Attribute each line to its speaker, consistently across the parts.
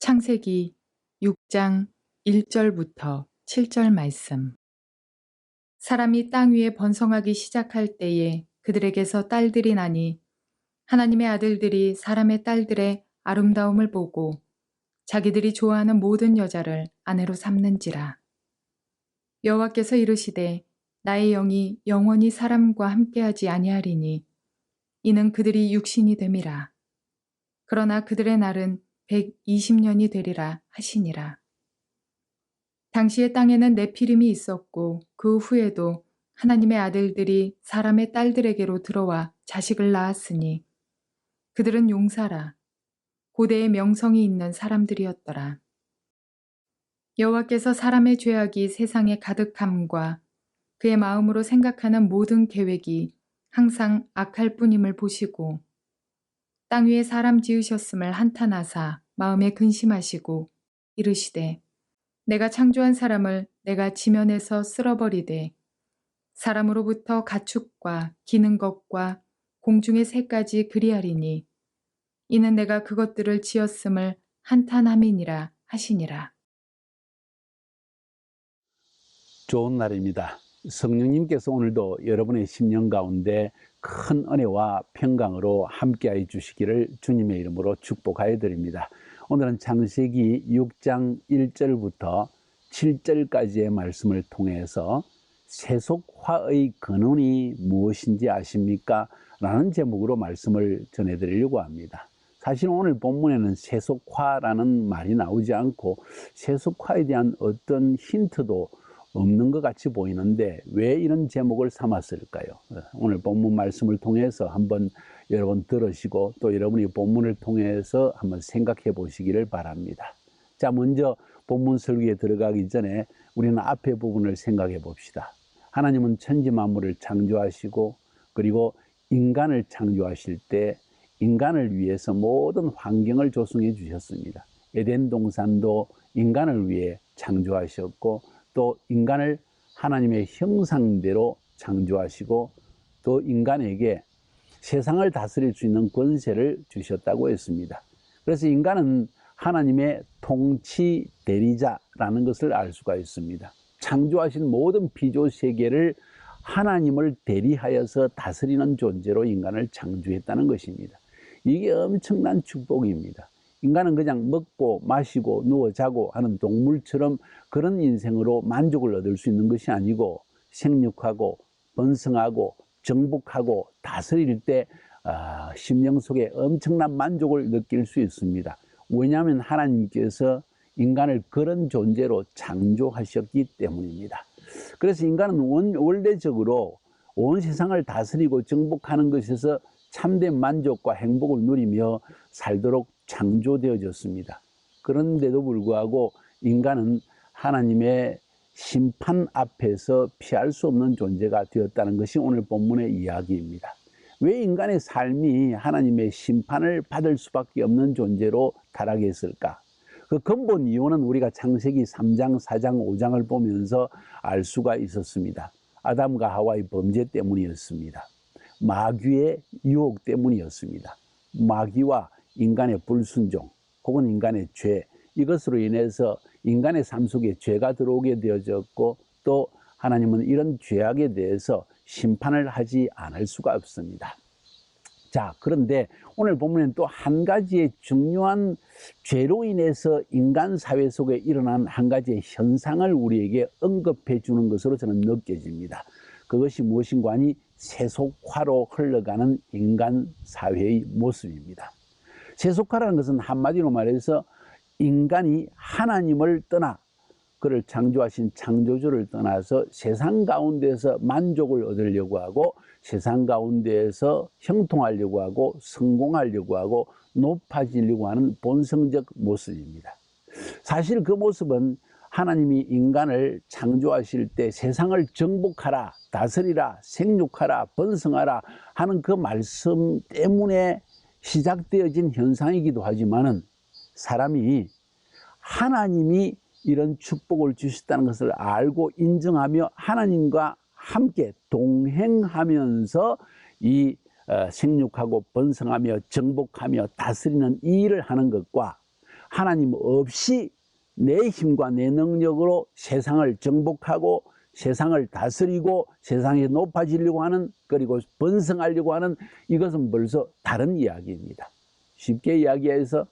Speaker 1: 창세기 6장 1절부터 7절 말씀. 사람이 땅 위에 번성하기 시작할 때에 그들에게서 딸들이 나니 하나님의 아들들이 사람의 딸들의 아름다움을 보고 자기들이 좋아하는 모든 여자를 아내로 삼는지라. 여호와께서 이르시되 나의 영이 영원히 사람과 함께하지 아니하리니 이는 그들이 육신이 됨이라. 그러나 그들의 날은 120년이 되리라 하시니라. 당시의 땅에는 네피림이 있었고 그 후에도 하나님의 아들들이 사람의 딸들에게로 들어와 자식을 낳았으니 그들은 용사라 고대의 명성이 있는 사람들이었더라. 여호와께서 사람의 죄악이 세상에 가득함과 그의 마음으로 생각하는 모든 계획이 항상 악할 뿐임을 보시고 땅 위에 사람 지으셨음을 한탄하사 마음에 근심하시고 이르시되 내가 창조한 사람을 내가 지면에서 쓸어버리되 사람으로부터 가축과 기는 것과 공중의 새까지 그리하리니 이는 내가 그것들을 지었음을 한탄함이니라 하시니라.
Speaker 2: 좋은 날입니다. 성령님께서 오늘도 여러분의 심령 가운데 큰 은혜와 평강으로 함께하여 주시기를 주님의 이름으로 축복하여 드립니다. 오늘은 창세기 6장 1절부터 7절까지의 말씀을 통해서 세속화의 근원이 무엇인지 아십니까? 라는 제목으로 말씀을 전해드리려고 합니다. 사실 오늘 본문에는 세속화라는 말이 나오지 않고 세속화에 대한 어떤 힌트도 없는 것 같이 보이는데 왜 이런 제목을 삼았을까요? 오늘 본문 말씀을 통해서 한번 여러분 들으시고 또 여러분이 본문을 통해서 한번 생각해 보시기를 바랍니다. 자, 먼저 본문 설교에 들어가기 전에 우리는 앞에 부분을 생각해 봅시다. 하나님은 천지 만물을 창조하시고 그리고 인간을 창조하실 때 인간을 위해서 모든 환경을 조성해 주셨습니다. 에덴 동산도 인간을 위해 창조하셨고 또 인간을 하나님의 형상대로 창조하시고 또 인간에게 세상을 다스릴 수 있는 권세를 주셨다고 했습니다. 그래서 인간은 하나님의 통치 대리자라는 것을 알 수가 있습니다. 창조하신 모든 피조 세계를 하나님을 대리하여서 다스리는 존재로 인간을 창조했다는 것입니다. 이게 엄청난 축복입니다. 인간은 그냥 먹고 마시고 누워 자고 하는 동물처럼 그런 인생으로 만족을 얻을 수 있는 것이 아니고 생육하고 번성하고 정복하고 다스릴 때 심령 속에 엄청난 만족을 느낄 수 있습니다. 왜냐하면 하나님께서 인간을 그런 존재로 창조하셨기 때문입니다. 그래서 인간은 원래적으로 온 세상을 다스리고 정복하는 것에서 참된 만족과 행복을 누리며 살도록 창조되어졌습니다. 그런데도 불구하고 인간은 하나님의 심판 앞에서 피할 수 없는 존재가 되었다는 것이 오늘 본문의 이야기입니다. 왜 인간의 삶이 하나님의 심판을 받을 수밖에 없는 존재로 타락했을까? 그 근본 이유는 우리가 창세기 3장, 4장, 5장을 보면서 알 수가 있었습니다. 아담과 하와의 범죄 때문이었습니다. 마귀의 유혹 때문이었습니다. 마귀와 인간의 불순종 혹은 인간의 죄, 이것으로 인해서 인간의 삶 속에 죄가 들어오게 되어졌고 또 하나님은 이런 죄악에 대해서 심판을 하지 않을 수가 없습니다. 자, 그런데 오늘 본문에는 또 한 가지의 중요한 죄로 인해서 인간 사회 속에 일어난 한 가지의 현상을 우리에게 언급해 주는 것으로 저는 느껴집니다. 그것이 무엇인가 하니 세속화로 흘러가는 인간 사회의 모습입니다. 세속화라는 것은 한마디로 말해서 인간이 하나님을 떠나 그를 창조하신 창조주를 떠나서 세상 가운데서 만족을 얻으려고 하고 세상 가운데에서 형통하려고 하고 성공하려고 하고 높아지려고 하는 본성적 모습입니다. 사실 그 모습은 하나님이 인간을 창조하실 때 세상을 정복하라, 다스리라, 생육하라, 번성하라 하는 그 말씀 때문에 시작되어진 현상이기도 하지만은 사람이 하나님이 이런 축복을 주셨다는 것을 알고 인정하며 하나님과 함께 동행하면서 이 생육하고 번성하며 정복하며 다스리는 이 일을 하는 것과 하나님 없이 내 힘과 내 능력으로 세상을 정복하고 세상을 다스리고 세상에 높아지려고 하는, 그리고 번성하려고 하는, 이것은 벌써 다른 이야기입니다. 쉽게 이야기해서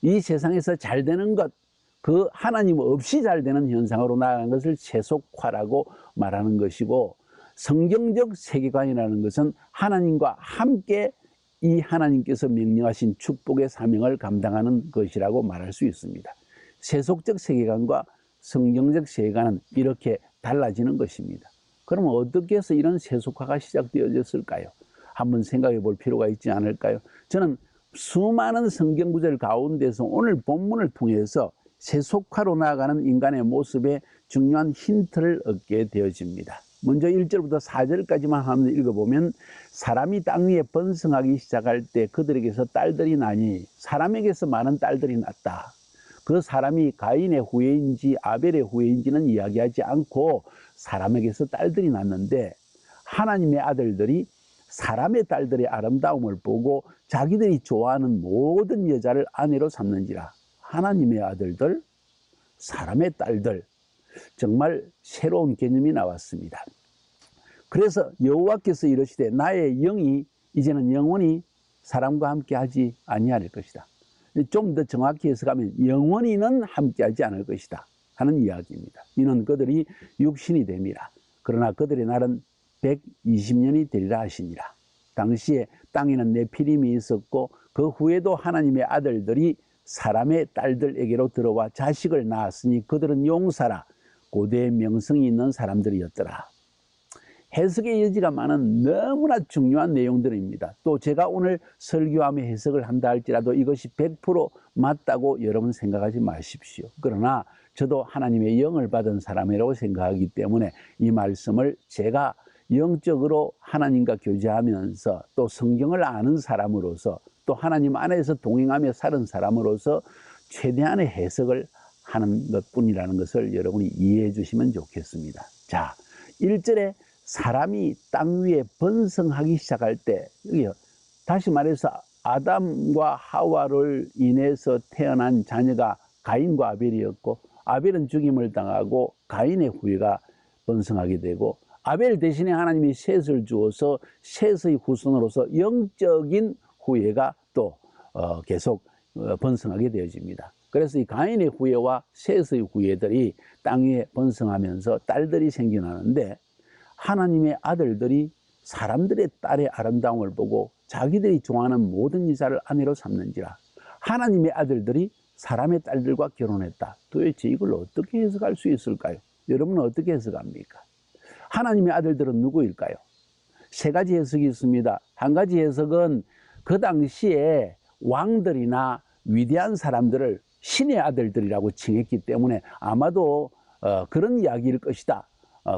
Speaker 2: 이 세상에서 잘 되는 것, 그 하나님 없이 잘 되는 현상으로 나아가는 것을 세속화라고 말하는 것이고, 성경적 세계관이라는 것은 하나님과 함께 이 하나님께서 명령하신 축복의 사명을 감당하는 것이라고 말할 수 있습니다. 세속적 세계관과 성경적 세계관은 이렇게 달라지는 것입니다. 그러면 어떻게 해서 이런 세속화가 시작되어졌을까요? 한번 생각해 볼 필요가 있지 않을까요? 저는 수많은 성경 구절 가운데서 오늘 본문을 통해서 세속화로 나아가는 인간의 모습에 중요한 힌트를 얻게 되어집니다. 먼저 1절부터 4절까지만 한번 읽어보면, 사람이 땅 위에 번성하기 시작할 때 그들에게서 딸들이 나니 사람에게서 많은 딸들이 났다. 그 사람이 가인의 후예인지 아벨의 후예인지는 이야기하지 않고 사람에게서 딸들이 났는데, 하나님의 아들들이 사람의 딸들의 아름다움을 보고 자기들이 좋아하는 모든 여자를 아내로 삼는지라. 하나님의 아들들, 사람의 딸들, 정말 새로운 개념이 나왔습니다. 그래서 여호와께서 이르시되 나의 영이 이제는 영원히 사람과 함께 하지 아니할 것이다. 좀 더 정확히 해석하면 영원히는 함께하지 않을 것이다 하는 이야기입니다. 이는 그들이 육신이 됨이라. 그러나 그들의 날은 120년이 되리라 하시니라. 당시에 땅에는 네피림이 있었고 그 후에도 하나님의 아들들이 사람의 딸들에게로 들어와 자식을 낳았으니 그들은 용사라, 고대의 명성이 있는 사람들이었더라. 해석의 여지가 많은 너무나 중요한 내용들입니다. 또 제가 오늘 설교하며 해석을 한다 할지라도 이것이 100% 맞다고 여러분 생각하지 마십시오. 그러나 저도 하나님의 영을 받은 사람이라고 생각하기 때문에 이 말씀을 제가 영적으로 하나님과 교제하면서 또 성경을 아는 사람으로서 또 하나님 안에서 동행하며 사는 사람으로서 최대한의 해석을 하는 것뿐이라는 것을 여러분이 이해해 주시면 좋겠습니다. 자, 1절에 사람이 땅 위에 번성하기 시작할 때, 여기요, 다시 말해서 아담과 하와를 인해서 태어난 자녀가 가인과 아벨이었고, 아벨은 죽임을 당하고 가인의 후예가 번성하게 되고, 아벨 대신에 하나님이 셋을 주어서 셋의 후손으로서 영적인 후예가 또 계속 번성하게 되어집니다. 그래서 이 가인의 후예와 셋의 후예들이 땅 위에 번성하면서 딸들이 생겨나는데, 하나님의 아들들이 사람들의 딸의 아름다움을 보고 자기들이 좋아하는 모든 여자를 아내로 삼는지라. 하나님의 아들들이 사람의 딸들과 결혼했다. 도대체 이걸 어떻게 해석할 수 있을까요? 여러분은 어떻게 해석합니까? 하나님의 아들들은 누구일까요? 세 가지 해석이 있습니다. 한 가지 해석은 그 당시에 왕들이나 위대한 사람들을 신의 아들들이라고 칭했기 때문에 아마도 그런 이야기일 것이다.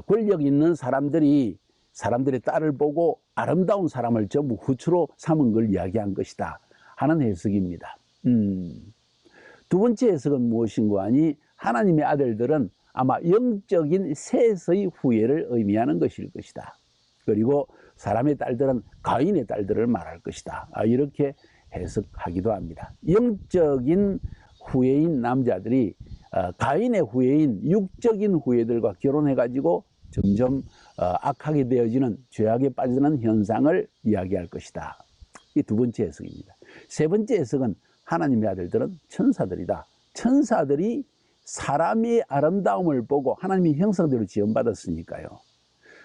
Speaker 2: 권력 있는 사람들이 사람들의 딸을 보고 아름다운 사람을 전부 후추로 삼은 걸 이야기한 것이다 하는 해석입니다. 두 번째 해석은 무엇인고 하니, 하나님의 아들들은 아마 영적인 셋의 후예를 의미하는 것일 것이다. 그리고 사람의 딸들은 가인의 딸들을 말할 것이다. 이렇게 해석하기도 합니다. 영적인 후예인 남자들이 가인의 후예인 육적인 후예들과 결혼해가지고 점점 악하게 되어지는, 죄악에 빠지는 현상을 이야기할 것이다. 이 두 번째 해석입니다. 세 번째 해석은 하나님의 아들들은 천사들이다. 천사들이 사람의 아름다움을 보고 하나님의 형상대로 지음받았으니까요.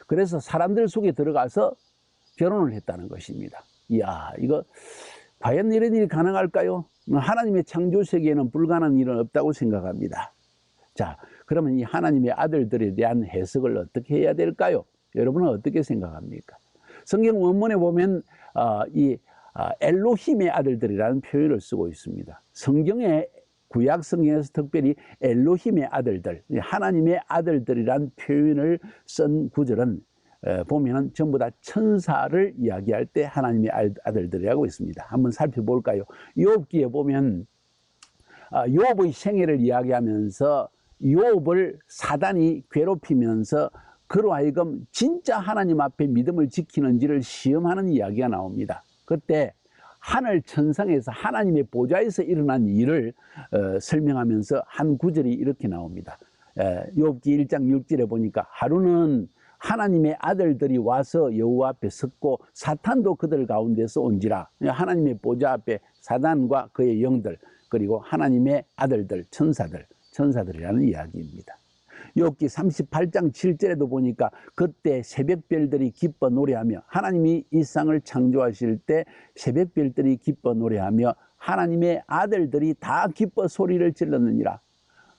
Speaker 2: 그래서 사람들 속에 들어가서 결혼을 했다는 것입니다. 이야, 이거 과연 이런 일이 가능할까요? 하나님의 창조 세계에는 불가능한 일은 없다고 생각합니다. 자, 그러면 이 하나님의 아들들에 대한 해석을 어떻게 해야 될까요? 여러분은 어떻게 생각합니까? 성경 원문에 보면 엘로힘의 아들들이라는 표현을 쓰고 있습니다. 성경에, 구약 성경에서 특별히 엘로힘의 아들들, 하나님의 아들들이란 표현을 쓴 구절은 보면은 전부 다 천사를 이야기할 때 하나님의 아들들이라고 있습니다. 한번 살펴볼까요? 욥기에 보면 욥의 생애를 이야기하면서 욥을 사단이 괴롭히면서 그로 하여금 진짜 하나님 앞에 믿음을 지키는지를 시험하는 이야기가 나옵니다. 그때 하늘 천상에서 하나님의 보좌에서 일어난 일을 설명하면서 한 구절이 이렇게 나옵니다. 욥기 1장 6절에 보니까 하루는 하나님의 아들들이 와서 여호와 앞에 섰고 사탄도 그들 가운데서 온지라. 하나님의 보좌 앞에 사단과 그의 영들, 그리고 하나님의 아들들, 천사들이라는 이야기입니다. 욥기 38장 7절에도 보니까 그때 새벽별들이 기뻐 노래하며, 하나님이 이 세상을 창조하실 때 새벽별들이 기뻐 노래하며 하나님의 아들들이 다 기뻐 소리를 질렀느니라.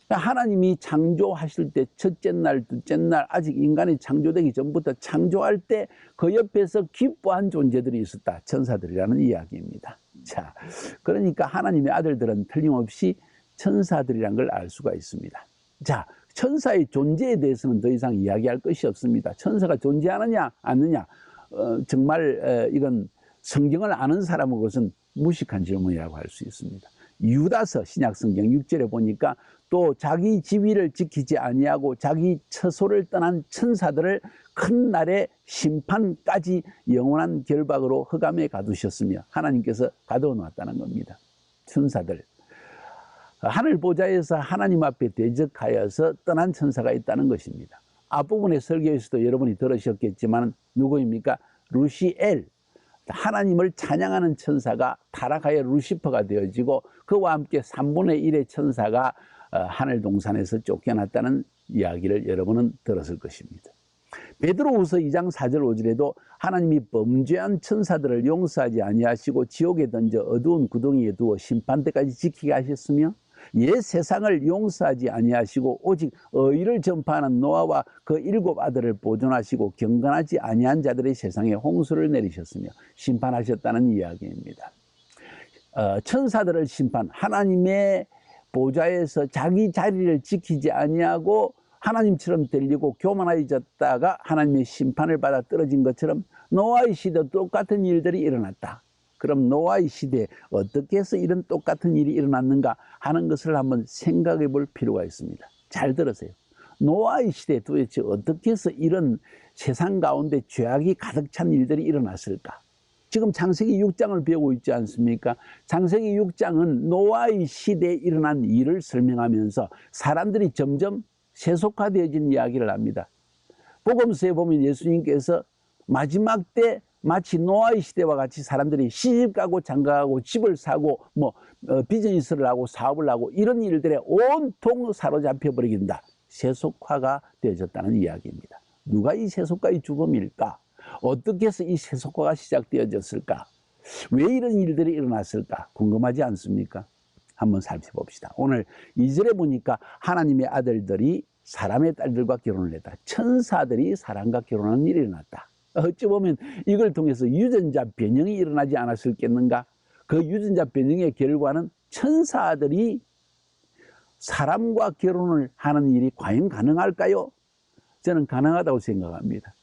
Speaker 2: 하나님이 창조하실 때 첫째 날, 둘째 날, 아직 인간이 창조되기 전부터 창조할 때 그 옆에서 기뻐한 존재들이 있었다. 천사들이라는 이야기입니다. 자, 그러니까 하나님의 아들들은 틀림없이 천사들이란 걸 알 수가 있습니다. 자, 천사의 존재에 대해서는 더 이상 이야기할 것이 없습니다. 천사가 존재하느냐 않느냐, 정말 이건 성경을 아는 사람으로서는 무식한 질문이라고 할 수 있습니다. 유다서 신약성경 6절에 보니까 또 자기 지위를 지키지 아니하고 자기 처소를 떠난 천사들을 큰 날의 심판까지 영원한 결박으로 흑암에 가두셨으며, 하나님께서 가두어 놨다는 겁니다. 천사들, 하늘 보좌에서 하나님 앞에 대적하여서 떠난 천사가 있다는 것입니다. 앞부분의 설교에서도 여러분이 들으셨겠지만 누구입니까? 루시엘, 하나님을 찬양하는 천사가 타락하여 루시퍼가 되어지고 그와 함께 3분의 1의 천사가 하늘 동산에서 쫓겨났다는 이야기를 여러분은 들었을 것입니다. 베드로후서 2장 4절 5절에도 하나님이 범죄한 천사들을 용서하지 아니하시고 지옥에 던져 어두운 구덩이에 두어 심판 때까지 지키게 하셨으며, 옛 세상을 용서하지 아니하시고 오직 의를 전파하는 노아와 그 7 아들을 보존하시고 경건하지 아니한 자들의 세상에 홍수를 내리셨으며 심판하셨다는 이야기입니다. 천사들을 심판, 하나님의 보좌에서 자기 자리를 지키지 아니하고 하나님처럼 들리고 교만해졌다가 하나님의 심판을 받아 떨어진 것처럼 노아의 시대도 똑같은 일들이 일어났다. 그럼 노아의 시대에 어떻게 해서 이런 똑같은 일이 일어났는가 하는 것을 한번 생각해 볼 필요가 있습니다. 잘 들으세요. 노아의 시대에 도대체 어떻게 해서 이런 세상 가운데 죄악이 가득 찬 일들이 일어났을까? 지금 창세기 6장을 배우고 있지 않습니까? 창세기 6장은 노아의 시대에 일어난 일을 설명하면서 사람들이 점점 세속화되어진 이야기를 합니다. 복음서에 보면 예수님께서 마지막 때 마치 노아의 시대와 같이 사람들이 시집가고 장가가고 집을 사고 비즈니스를 하고 사업을 하고 이런 일들에 온통 사로잡혀 버리긴다. 세속화가 되어졌다는 이야기입니다. 누가 이 세속화의 주범일까? 어떻게 해서 이 세속화가 시작되어졌을까? 왜 이런 일들이 일어났을까? 궁금하지 않습니까? 한번 살펴봅시다. 오늘 2절에 보니까 하나님의 아들들이 사람의 딸들과 결혼을 했다. 천사들이 사람과 결혼하는 일이 일어났다. 어찌 보면 이걸 통해서 유전자 변형이 일어나지 않았을겠는가? 그 유전자 변형의 결과는 천사들이 사람과 결혼을 하는 일이 과연 가능할까요? 저는 가능하다고 생각합니다.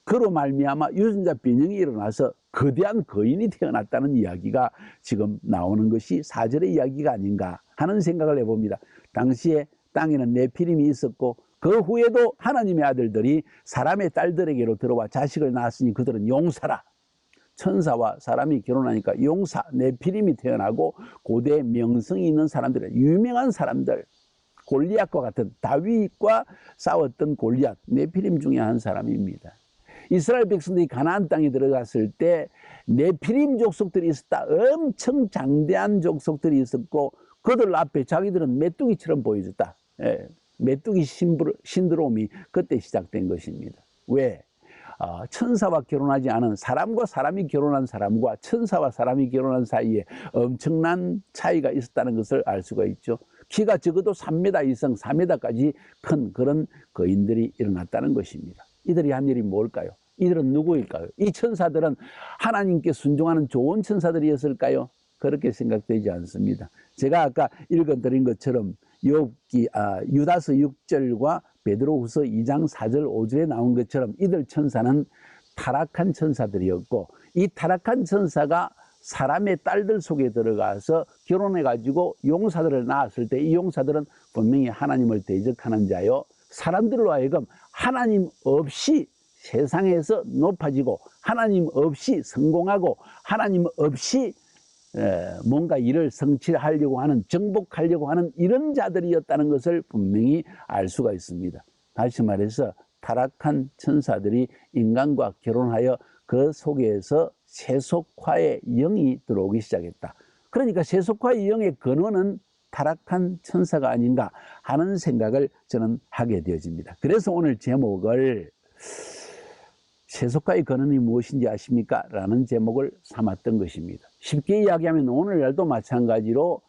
Speaker 2: 그로 말미암아 유전자 변형이 일어나서 거대한 거인이 태어났다는 이야기가 지금 나오는 것이 4절의 이야기가 아닌가 하는 생각을 해봅니다. 당시에 땅에는 네피림이 있었고 그 후에도 하나님의 아들들이 사람의 딸들에게로 들어와 자식을 낳았으니 그들은 용사라. 천사와 사람이 결혼하니까 용사, 네피림이 태어나고 고대 명성이 있는 사람들, 유명한 사람들, 골리앗과 같은, 다윗과 싸웠던 골리앗, 네피림 중에 한 사람입니다. 이스라엘 백성들이 가나안 땅에 들어갔을 때 네피림 족속들이 있었다. 엄청 장대한 족속들이 있었고 그들 앞에 자기들은 메뚜기처럼 보여줬다. 메뚜기 신드롬이 그때 시작된 것입니다. 왜? 천사와 결혼하지 않은 사람과 사람이 결혼한 사람과 천사와 사람이 결혼한 사이에 엄청난 차이가 있었다는 것을 알 수가 있죠. 키가 적어도 3m 이상 4m까지 큰 그런 거인들이 일어났다는 것입니다. 이들이 한 일이 뭘까요? 이들은 누구일까요? 이 천사들은 하나님께 순종하는 좋은 천사들이었을까요? 그렇게 생각되지 않습니다. 제가 아까 읽어드린 것처럼 유다서 6절과 베드로후서 2장 4절 5절에 나온 것처럼 이들 천사는 타락한 천사들이었고 이 타락한 천사가 사람의 딸들 속에 들어가서 결혼해가지고 용사들을 낳았을 때 이 용사들은 분명히 하나님을 대적하는 자요, 사람들로 하여금 하나님 없이 세상에서 높아지고 하나님 없이 성공하고 하나님 없이 뭔가 일을 성취하려고 하는, 정복하려고 하는 이런 자들이었다는 것을 분명히 알 수가 있습니다. 다시 말해서 타락한 천사들이 인간과 결혼하여 그 속에서 세속화의 영이 들어오기 시작했다. 그러니까 세속화의 영의 근원은 타락한 천사가 아닌가 하는 생각을 저는 하게 되어집니다. 그래서 오늘 제목을 세속화의 근원이 무엇인지 아십니까? 라는 제목을 삼았던 것입니다. 쉽게 이야기하면 오늘날도 마찬가지로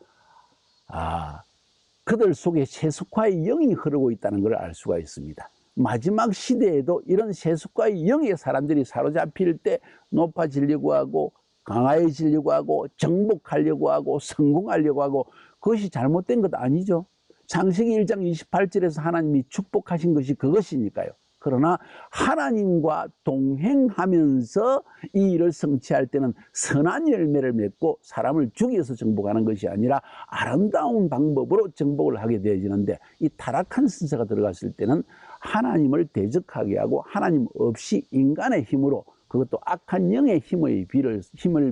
Speaker 2: 그들 속에 세속화의 영이 흐르고 있다는 걸 알 수가 있습니다. 마지막 시대에도 이런 세속화의 영의 사람들이 사로잡힐 때 높아지려고 하고 강화해지려고 하고 정복하려고 하고 성공하려고 하고 그것이 잘못된 것 아니죠. 창세기 1장 28절에서 하나님이 축복하신 것이 그것이니까요. 그러나 하나님과 동행하면서 이 일을 성취할 때는 선한 열매를 맺고 사람을 죽여서 정복하는 것이 아니라 아름다운 방법으로 정복을 하게 되어지는데, 이 타락한 순서가 들어갔을 때는 하나님을 대적하게 하고 하나님 없이 인간의 힘으로, 그것도 악한 영의 힘을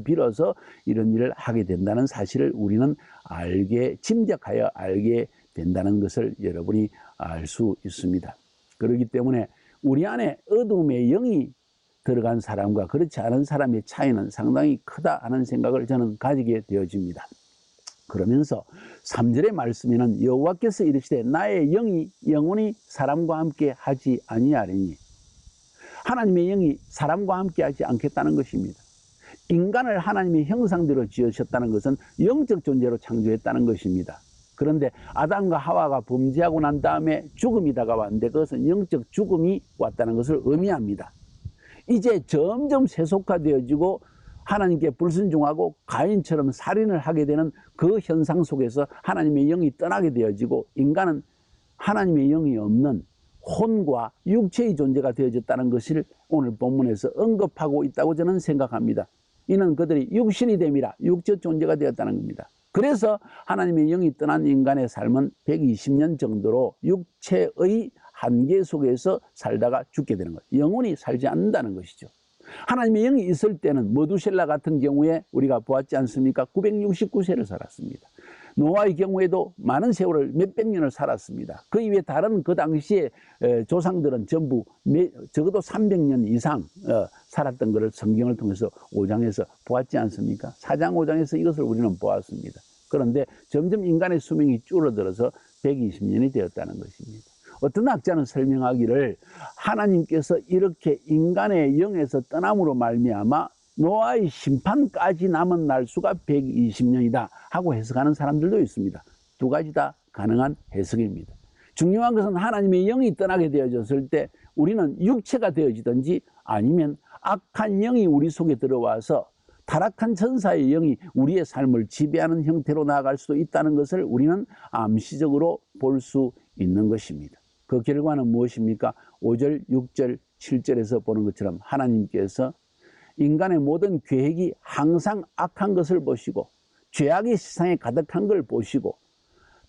Speaker 2: 빌어서 이런 일을 하게 된다는 사실을 우리는 짐작하여 알게 된다는 것을 여러분이 알 수 있습니다. 그렇기 때문에 우리 안에 어둠의 영이 들어간 사람과 그렇지 않은 사람의 차이는 상당히 크다 하는 생각을 저는 가지게 되어집니다. 그러면서 3절의 말씀에는 여호와께서 이르시되 나의 영이 영원히 사람과 함께 하지 아니하리니, 하나님의 영이 사람과 함께 하지 않겠다는 것입니다. 인간을 하나님의 형상대로 지으셨다는 것은 영적 존재로 창조했다는 것입니다. 그런데 아담과 하와가 범죄하고 난 다음에 죽음이 다가왔는데 그것은 영적 죽음이 왔다는 것을 의미합니다. 이제 점점 세속화되어지고 하나님께 불순종하고 가인처럼 살인을 하게 되는 그 현상 속에서 하나님의 영이 떠나게 되어지고 인간은 하나님의 영이 없는 혼과 육체의 존재가 되어졌다는 것을 오늘 본문에서 언급하고 있다고 저는 생각합니다. 이는 그들이 육신이 됨이라 육적 존재가 되었다는 겁니다. 그래서 하나님의 영이 떠난 인간의 삶은 120년 정도로 육체의 한계 속에서 살다가 죽게 되는 거예요. 영원히 살지 않는다는 것이죠. 하나님의 영이 있을 때는 머두셀라 같은 경우에 우리가 보았지 않습니까? 969세를 살았습니다. 노아의 경우에도 많은 세월을 몇백 년을 살았습니다. 그 이외에 다른 그 당시에 조상들은 전부 적어도 300년 이상 살았던 것을 성경을 통해서 5장에서 보았지 않습니까? 4장 5장에서 이것을 우리는 보았습니다. 그런데 점점 인간의 수명이 줄어들어서 120년이 되었다는 것입니다. 어떤 학자는 설명하기를 하나님께서 이렇게 인간의 영에서 떠남으로 말미암아 노아의 심판까지 남은 날수가 120년이다 하고 해석하는 사람들도 있습니다. 두 가지 다 가능한 해석입니다. 중요한 것은 하나님의 영이 떠나게 되어졌을 때 우리는 육체가 되어지든지 아니면 악한 영이 우리 속에 들어와서 타락한 천사의 영이 우리의 삶을 지배하는 형태로 나아갈 수도 있다는 것을 우리는 암시적으로 볼 수 있는 것입니다. 그 결과는 무엇입니까? 5절, 6절, 7절에서 보는 것처럼 하나님께서 인간의 모든 계획이 항상 악한 것을 보시고 죄악이 세상에 가득한 걸 보시고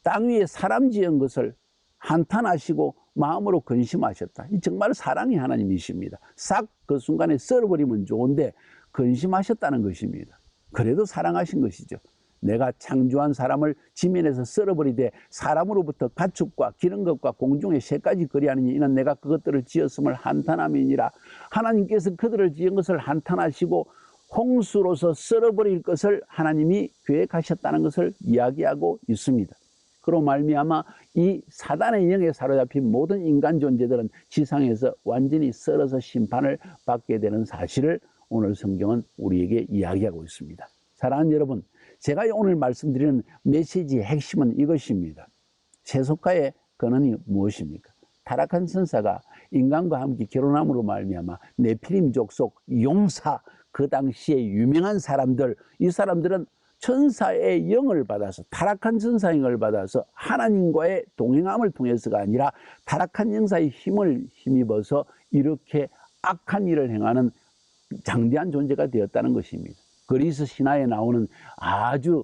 Speaker 2: 땅 위에 사람 지은 것을 한탄하시고 마음으로 근심하셨다. 이 정말 사랑의 하나님이십니다. 싹 그 순간에 썰어버리면 좋은데 근심하셨다는 것입니다. 그래도 사랑하신 것이죠. 내가 창조한 사람을 지면에서 썰어버리되 사람으로부터 가축과 기른 것과 공중의 새까지 거리하느니 이는 내가 그것들을 지었음을 한탄함이니라. 하나님께서 그들을 지은 것을 한탄하시고 홍수로서 썰어버릴 것을 하나님이 계획하셨다는 것을 이야기하고 있습니다. 그로 말미암아 이 사단의 영에 사로잡힌 모든 인간 존재들은 지상에서 완전히 썰어서 심판을 받게 되는 사실을 오늘 성경은 우리에게 이야기하고 있습니다. 사랑하는 여러분, 제가 오늘 말씀드리는 메시지의 핵심은 이것입니다. 세속화의 근원이 무엇입니까? 타락한 천사가 인간과 함께 결혼함으로 말미암아 네피림 족속, 용사, 그 당시에 유명한 사람들, 이 사람들은 천사의 영을 받아서, 타락한 천사의 영을 받아서 하나님과의 동행함을 통해서가 아니라 타락한 영사의 힘을 힘입어서 이렇게 악한 일을 행하는 장대한 존재가 되었다는 것입니다. 그리스 신화에 나오는 아주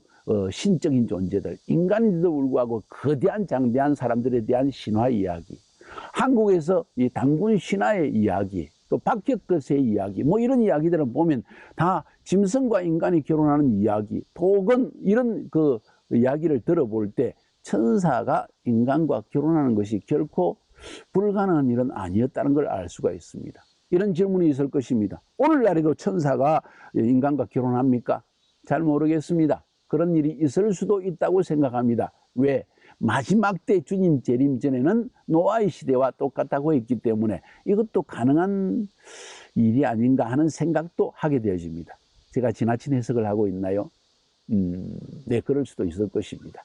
Speaker 2: 신적인 존재들, 인간인데도 불구하고 거대한 장대한 사람들에 대한 신화 이야기, 한국에서 이 단군 신화의 이야기, 또 박혁거세의 이야기, 뭐 이런 이야기들을 보면 다 짐승과 인간이 결혼하는 이야기, 혹은 이런 그 이야기를 들어볼 때 천사가 인간과 결혼하는 것이 결코 불가능한 일은 아니었다는 걸 알 수가 있습니다. 이런 질문이 있을 것입니다. 오늘날에도 천사가 인간과 결혼합니까? 잘 모르겠습니다. 그런 일이 있을 수도 있다고 생각합니다. 왜? 마지막 때 주님 재림 전에는 노아의 시대와 똑같다고 했기 때문에 이것도 가능한 일이 아닌가 하는 생각도 하게 되어집니다. 제가 지나친 해석을 하고 있나요? 네, 그럴 수도 있을 것입니다.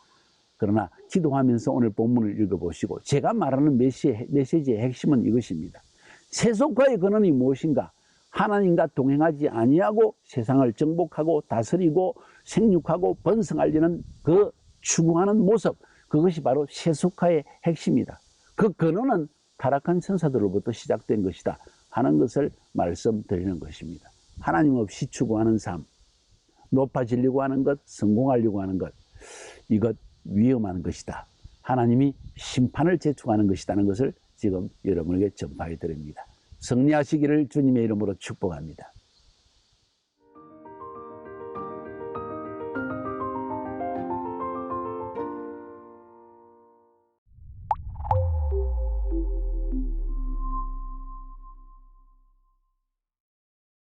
Speaker 2: 그러나 기도하면서 오늘 본문을 읽어보시고 제가 말하는 메시지의 핵심은 이것입니다. 세속화의 근원이 무엇인가? 하나님과 동행하지 아니하고 세상을 정복하고 다스리고 생육하고 번성하려는 그 추구하는 모습, 그것이 바로 세속화의 핵심이다. 그 근원은 타락한 천사들로부터 시작된 것이다 하는 것을 말씀드리는 것입니다. 하나님 없이 추구하는 삶, 높아지려고 하는 것, 성공하려고 하는 것, 이것 위험한 것이다. 하나님이 심판을 재촉하는 것이라는 것을 지금 여러분에게 전파해 드립니다. 승리하시기를 주님의 이름으로 축복합니다.